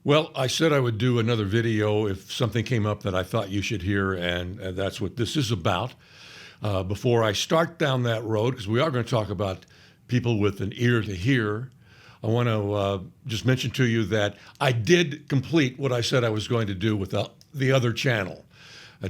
Well, I said I would do another video if something came up that I thought you should hear, and that's what this is about. Before I start down that road, because we are going to talk about people with an ear to hear, I want to just mention to you that I did complete what I said I was going to do with the other channel. I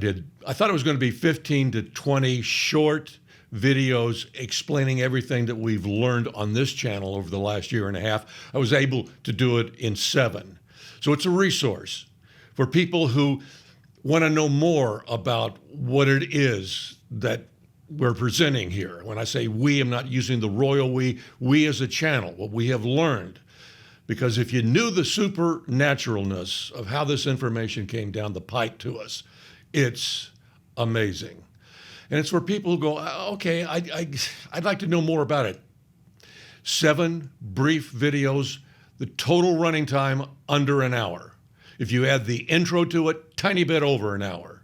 thought it was going to be 15 to 20 short videos explaining everything that we've learned on this channel over the last year and a half. I was able to do it in 7. So it's a resource for people who want to know more about what it is that we're presenting here. When I say we, I'm not using the royal we as a channel, what we have learned. Because if you knew the supernaturalness of how this information came down the pike to us, it's amazing. And it's for people who go, okay, I'd like to know more about it. 7 brief videos, the total running time under an hour. If you add the intro to it, tiny bit over an hour.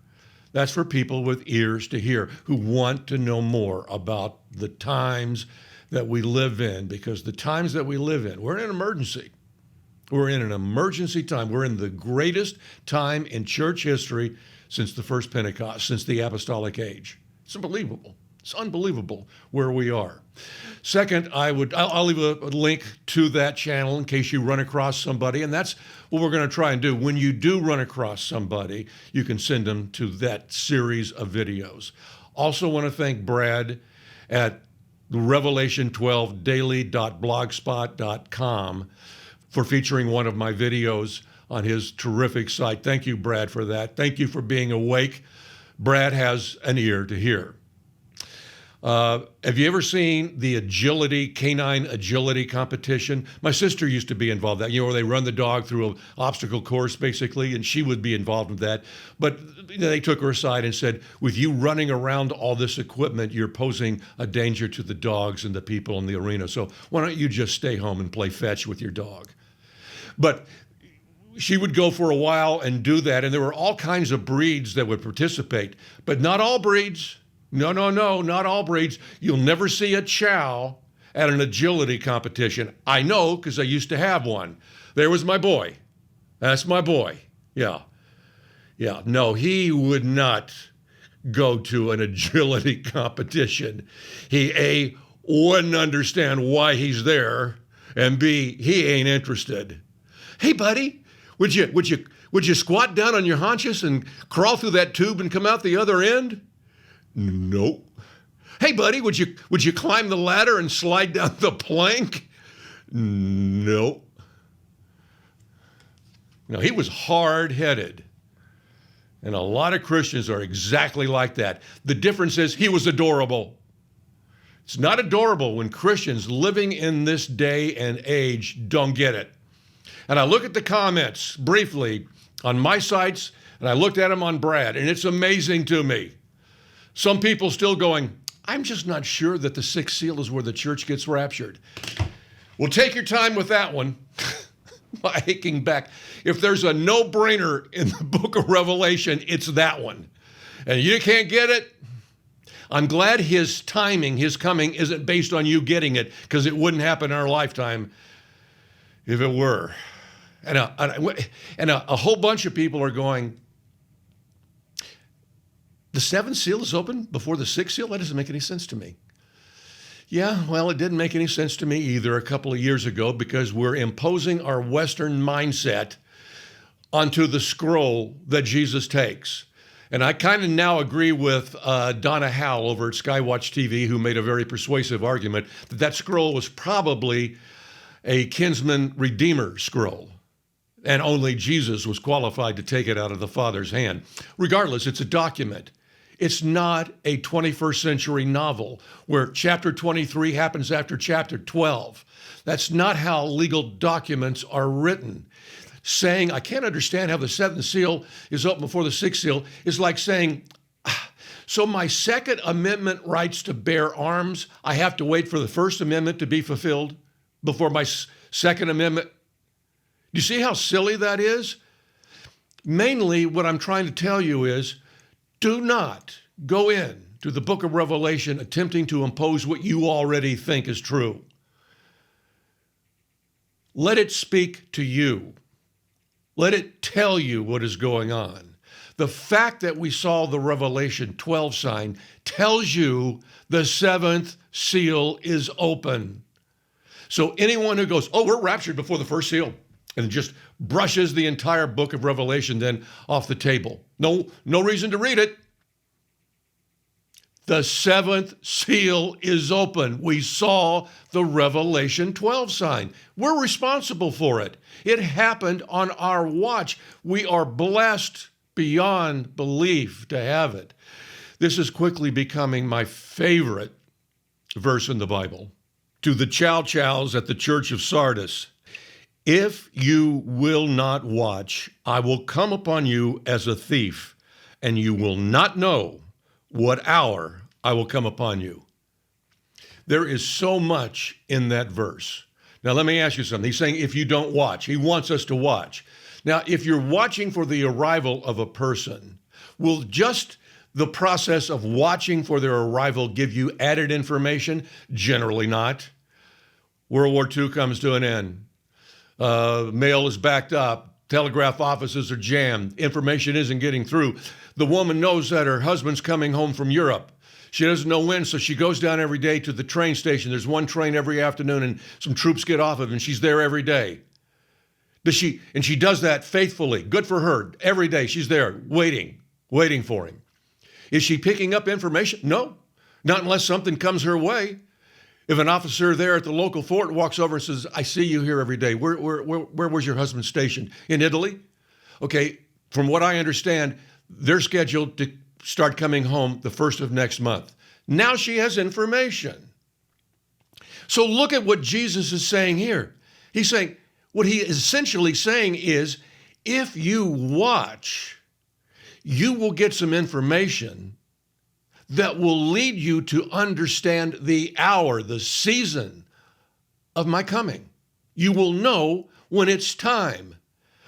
That's for people with ears to hear who want to know more about the times that we live in, because the times that we live in, we're in an emergency. We're in an emergency time. We're in the greatest time in church history since the first Pentecost, since the apostolic age. It's unbelievable. It's unbelievable where we are. Second, I'll leave a link to that channel in case you run across somebody, and that's what we're going to try and do. When you do run across somebody, you can send them to that series of videos. Also want to thank Brad at revelation12daily.blogspot.com for featuring one of my videos on his terrific site. Thank you, Brad, for that. Thank you for being awake. Brad has an ear to hear. Have you ever seen the canine agility competition? My sister used to be involved in that, where they run the dog through an obstacle course, basically, and she would be involved with that. But they took her aside and said, with you running around all this equipment, you're posing a danger to the dogs and the people in the arena. So why don't you just stay home and play fetch with your dog? But she would go for a while and do that, and there were all kinds of breeds that would participate, but not all breeds. No, not all breeds. You'll never see a chow at an agility competition. I know, because I used to have one. There was my boy. That's my boy. Yeah. No, he would not go to an agility competition. He, A, wouldn't understand why he's there, and B, he ain't interested. Hey, buddy, would you squat down on your haunches and crawl through that tube and come out the other end? Nope. Hey, buddy, would you climb the ladder and slide down the plank? Nope. No, he was hard-headed. And a lot of Christians are exactly like that. The difference is he was adorable. It's not adorable when Christians living in this day and age don't get it. And I look at the comments briefly on my sites, and I looked at them on Brad, and it's amazing to me. Some people still going, I'm just not sure that the 6th seal is where the church gets raptured. Well, take your time with that one. My aching back. If there's a no-brainer in the book of Revelation, it's that one. And you can't get it. I'm glad his timing, his coming, isn't based on you getting it, because it wouldn't happen in our lifetime if it were. And a whole bunch of people are going, the 7th seal is open before the 6th seal? That doesn't make any sense to me. Yeah, well, it didn't make any sense to me either a couple of years ago, because we're imposing our Western mindset onto the scroll that Jesus takes. And I kind of now agree with Donna Howell over at Skywatch TV, who made a very persuasive argument that that scroll was probably a kinsman redeemer scroll, and only Jesus was qualified to take it out of the Father's hand. Regardless, it's a document. It's not a 21st century novel where chapter 23 happens after chapter 12. That's not how legal documents are written. Saying, I can't understand how the 7th seal is open before the 6th seal is like saying, so my Second Amendment rights to bear arms, I have to wait for the First Amendment to be fulfilled before my Second Amendment. Do you see how silly that is? Mainly what I'm trying to tell you is, do not go in to the book of Revelation attempting to impose what you already think is true. Let it speak to you. Let it tell you what is going on. The fact that we saw the Revelation 12 sign tells you the seventh seal is open. So anyone who goes, oh, we're raptured before the first seal, and just brushes the entire book of Revelation then off the table. No reason to read it. The seventh seal is open. We saw the Revelation 12 sign. We're responsible for it. It happened on our watch. We are blessed beyond belief to have it. This is quickly becoming my favorite verse in the Bible. To the chows at the church of Sardis, if you will not watch, I will come upon you as a thief, and you will not know what hour I will come upon you. There is so much in that verse. Now, let me ask you something. He's saying if you don't watch, he wants us to watch. Now, if you're watching for the arrival of a person, will just the process of watching for their arrival give you added information? Generally not. World War II comes to an end. Mail is backed up. Telegraph offices are jammed. Information isn't getting through. The woman knows that her husband's coming home from Europe. She doesn't know when, so she goes down every day to the train station. There's one train every afternoon, and some troops get off of it, and she's there every day. And she does that faithfully. Good for her. Every day she's there waiting for him. Is she picking up information? No, not unless something comes her way. If an officer there at the local fort walks over and says, I see you here every day. Where was your husband stationed? In Italy? Okay, from what I understand, they're scheduled to start coming home the first of next month. Now she has information. So look at what Jesus is saying here. He's saying, what he is essentially saying is, if you watch, you will get some information that will lead you to understand the hour, the season of my coming. You will know when it's time,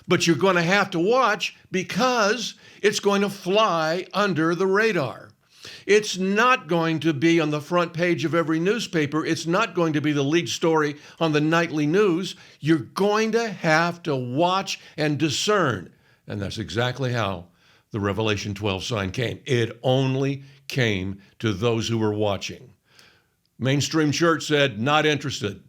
but you're going to have to watch because it's going to fly under the radar. It's not going to be on the front page of every newspaper. It's not going to be the lead story on the nightly news. You're going to have to watch and discern. And that's exactly how the Revelation 12 sign came. It only came to those who were watching. Mainstream church said, not interested.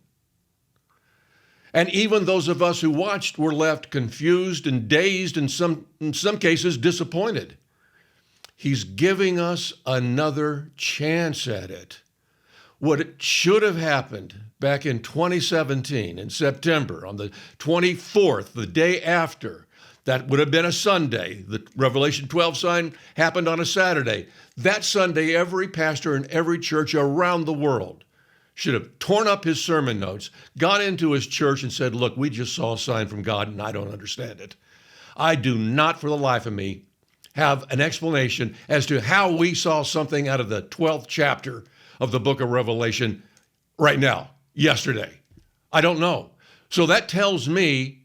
And even those of us who watched were left confused and dazed, and in some cases disappointed. He's giving us another chance at it. What should have happened back in 2017 in September, on the 24th, the day after, that would have been a Sunday. The Revelation 12 sign happened on a Saturday. That Sunday, every pastor in every church around the world should have torn up his sermon notes, gone into his church and said, look, we just saw a sign from God and I don't understand it. I do not for the life of me have an explanation as to how we saw something out of the 12th chapter of the book of Revelation right now, yesterday. I don't know. So that tells me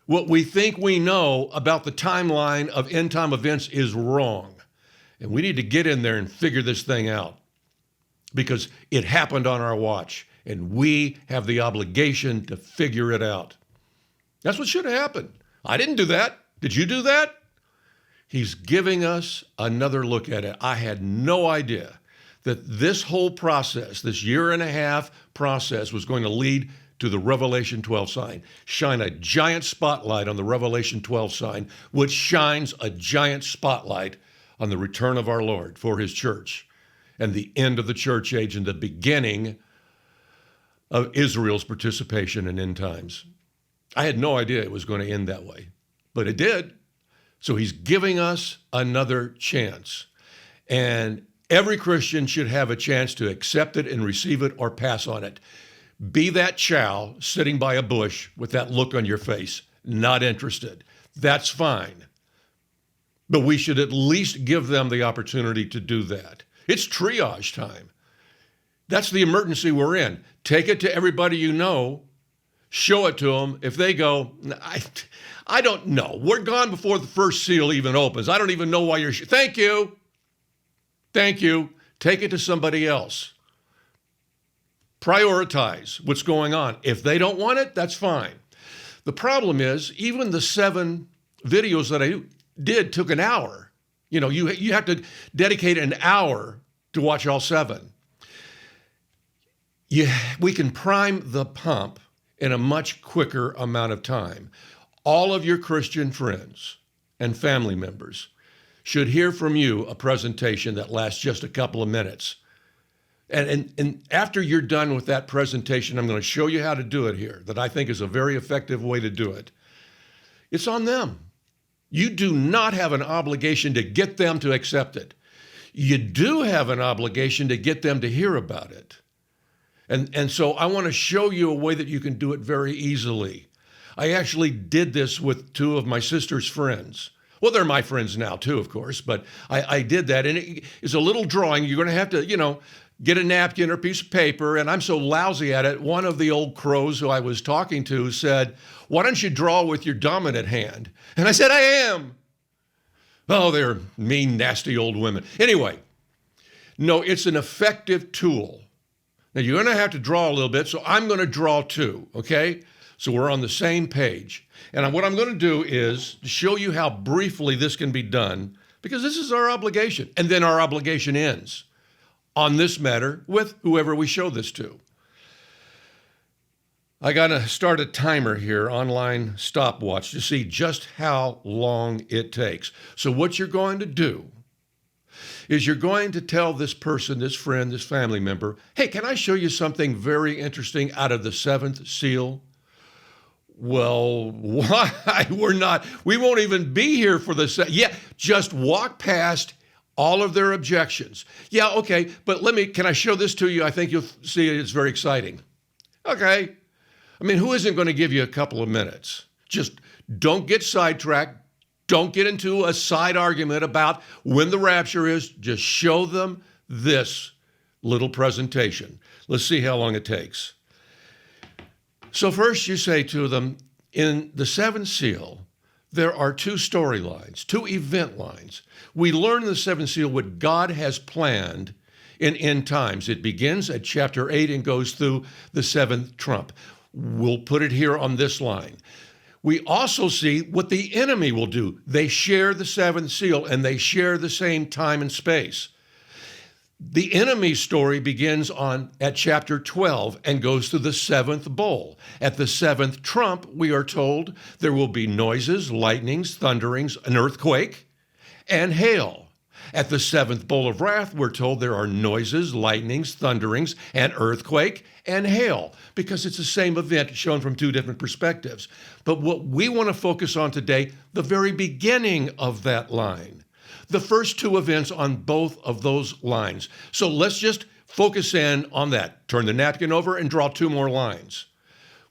what we think we know about the timeline of end time events is wrong. And we need to get in there and figure this thing out because it happened on our watch and we have the obligation to figure it out. That's what should have happened. I didn't do that. Did you do that? He's giving us another look at it. I had no idea that this whole process, this year and a half process, was going to lead to the Revelation 12 sign. Shine a giant spotlight on the Revelation 12 sign, which shines a giant spotlight on the return of our Lord for his church and the end of the church age and the beginning of Israel's participation in end times. I had no idea it was going to end that way, but it did. So he's giving us another chance. And every Christian should have a chance to accept it and receive it or pass on it. Be that chow sitting by a bush with that look on your face, not interested. That's fine. But we should at least give them the opportunity to do that. It's triage time. That's the emergency we're in. Take it to everybody you know, show it to them. If they go, I don't know. We're gone before the first seal even opens. I don't even know why you're... Thank you. Thank you. Take it to somebody else. Prioritize what's going on. If they don't want it, that's fine. The problem is, even the 7 videos that I did took an hour. You know, you have to dedicate an hour to watch all 7. We can prime the pump in a much quicker amount of time. All of your Christian friends and family members should hear from you a presentation that lasts just a couple of minutes. And after you're done with that presentation, I'm going to show you how to do it here, that I think is a very effective way to do it. It's on them. You do not have an obligation to get them to accept it. You do have an obligation to get them to hear about it. And so I want to show you a way that you can do it very easily. I actually did this with 2 of my sister's friends. Well, they're my friends now too, of course, but I did that. And it's a little drawing. You're going to have to, get a napkin or a piece of paper. And I'm so lousy at it. One of the old crows who I was talking to said, "Why don't you draw with your dominant hand?" And I said, "I am." Oh, they're mean, nasty old women. Anyway, no, it's an effective tool. Now, you're going to have to draw a little bit, so I'm going to draw too, okay? So we're on the same page. And what I'm going to do is show you how briefly this can be done, because this is our obligation. And then our obligation ends on this matter with whoever we show this to. I got to start a timer here, online stopwatch, to see just how long it takes. So what you're going to do is you're going to tell this person, this friend, this family member, "Hey, can I show you something very interesting out of the 7th seal?" Well, why? We won't even be here for just walk past all of their objections. Yeah, okay, but can I show this to you? I think you'll see it's very exciting. Okay. I mean, who isn't going to give you a couple of minutes? Just don't get sidetracked. Don't get into a side argument about when the rapture is. Just show them this little presentation. Let's see how long it takes. So first you say to them, in the 7th seal, there are 2 storylines, 2 event lines. We learn in the 7th seal what God has planned in end times. It begins at chapter 8 and goes through the 7th trump. We'll put it here on this line. We also see what the enemy will do. They share the 7th seal, and they share the same time and space. The enemy's story begins at chapter 12 and goes to the 7th bowl. At the 7th trump, we are told there will be noises, lightnings, thunderings, an earthquake, and hail. At the 7th bowl of wrath, we're told there are noises, lightnings, thunderings, an earthquake, and hail, because it's the same event shown from 2 different perspectives. But what we want to focus on today, the very beginning of that line, the first 2 events on both of those lines. So let's just focus in on that. Turn the napkin over and draw 2 more lines.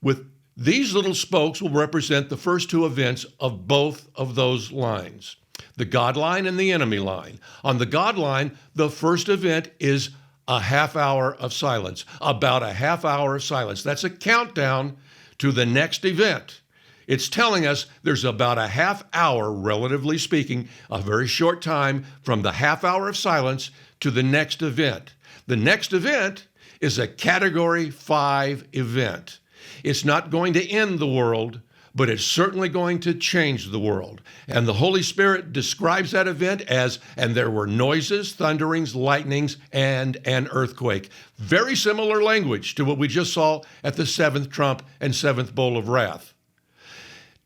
With these little spokes will represent the first 2 events of both of those lines, the God line and the enemy line. On the God line, the first event is a half hour of silence, about a half hour of silence. That's a countdown to the next event. It's telling us there's about a half hour, relatively speaking, a very short time from the half hour of silence to the next event. The next event is a Category 5 event. It's not going to end the world, but it's certainly going to change the world. And the Holy Spirit describes that event as, and there were noises, thunderings, lightnings, and an earthquake. Very similar language to what we just saw at the 7th trump and 7th bowl of wrath.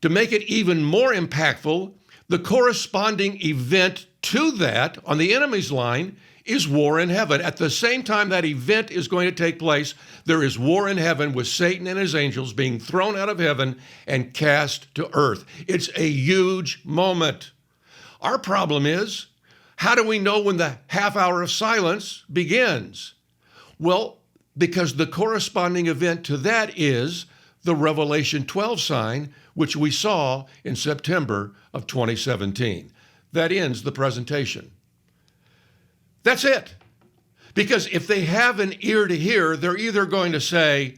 To make it even more impactful, the corresponding event to that on the enemy's line is war in heaven. At the same time that event is going to take place, there is war in heaven with Satan and his angels being thrown out of heaven and cast to earth. It's a huge moment. Our problem is, how do we know when the half hour of silence begins? Well, because the corresponding event to that is the Revelation 12 sign, which we saw in September of 2017. That ends the presentation. That's it. Because if they have an ear to hear, they're either going to say,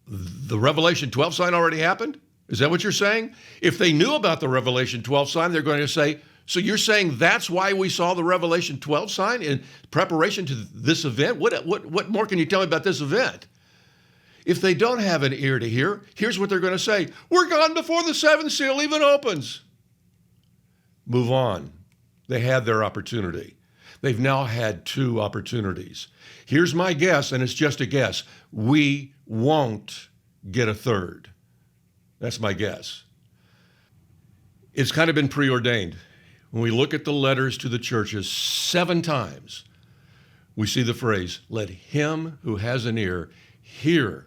the Revelation 12 sign already happened? Is that what you're saying? If they knew about the Revelation 12 sign, they're going to say, so you're saying that's why we saw the Revelation 12 sign in preparation to this event? What more can you tell me about this event? If they don't have an ear to hear, here's what they're going to say. We're gone before the seventh seal even opens. Move on. They had their opportunity. They've now had 2 opportunities. Here's my guess, and it's just a guess. We won't get a third. That's my guess. It's kind of been preordained. When we look at the letters to the churches, 7 times, we see the phrase, let him who has an ear hear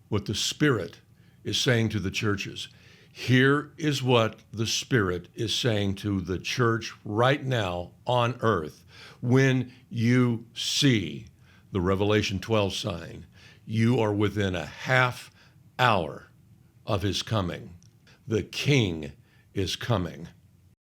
what the Spirit is saying to the churches. Here is what the Spirit is saying to the church right now on earth. When you see the Revelation 12 sign, you are within a half hour of his coming. The King is coming.